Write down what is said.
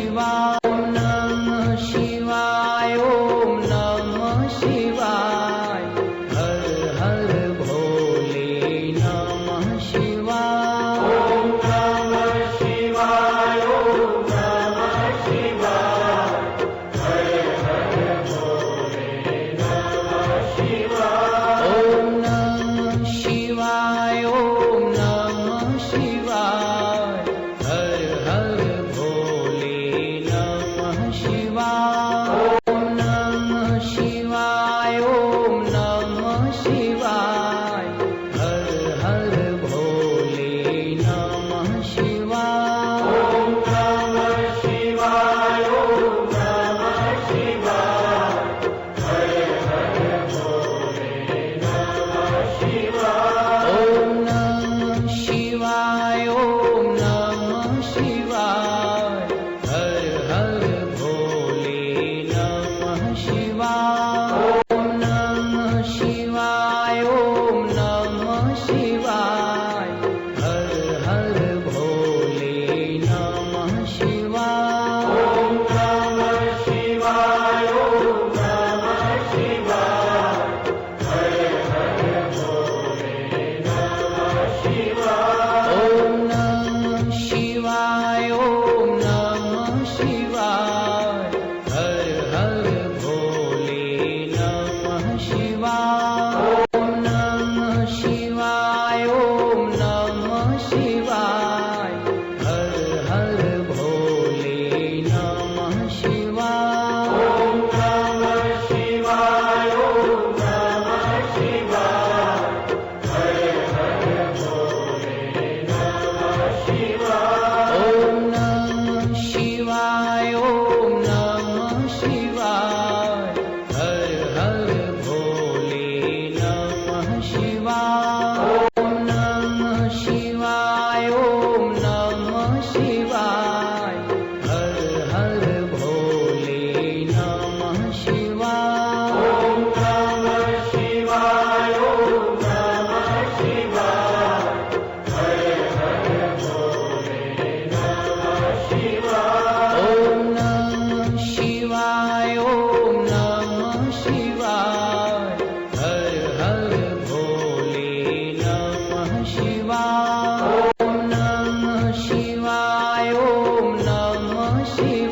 શિવાય. ઓમ નમઃ શિવાય. ઓમ નમઃ શિવાય. હર હર ભોલે નમઃ શિવાય. ઓમ નમઃ શિવાય. ઓમ નમઃ શિવાય. હર હર ભોલે નમઃ શિવાય. ઓમ નમઃ શિવાય. ઓમ નમઃ શિવાય. હર હર ભોલે નમઃ શિવાય. ઓમ નમઃ શિવાય. ઓમ નમઃ શિવાય. હર હર ભોલે નમઃ શિવાય. ઓમ નમઃ શિવાય. ઓમ નમઃ શિવાય. હર હર ભોલે નમઃ શિવાય. ઓમ નમઃ શિવાય. ઓમ નમઃ શિવાય. હર હર ભોલે નમઃ શિવાય. ઓમ નમઃ શિવાય. ઓમ નમઃ શિવાય. હર હર ભોલે નમઃ શિવાય. ઓમ નમઃ શિવાય. ઓમ નમઃ શિવાય. હર હર ભોલે નમઃ શિવાય. ઓમ નમઃ શિવાય. ઓમ નમઃ શિવાય. હર હર ભોલે નમઃ શિવાય. ઓમ નમઃ શિવાય. ઓમ નમઃ શિવાય. હર હર ભોલે નમઃ શિવાય. ઓમ નમઃ શિવાય. ઓમ નમઃ શિવાય. હર હર ભોલે નમઃ શિવાય. ઓમ નમઃ શિવાય. ઓમ નમઃ શિવાય. હર હર ભોલે નમઃ શિવાય. ઓમ નમઃ શિવાય. ઓમ નમઃ શિવાય. હર હર ભોલે નમઃ શિવાય. ઓમ નમઃ શિવાય. ઓમ નમઃ શિવાય. હર હર ભોલે નમઃ શિવાય. ઓમ નમઃ શિવાય. ઓમ નમઃ શિવાય. હર હર ભોલે નમઃ શિવાય. ઓમ નમઃ શિવાય. ઓમ નમઃ શિવાય.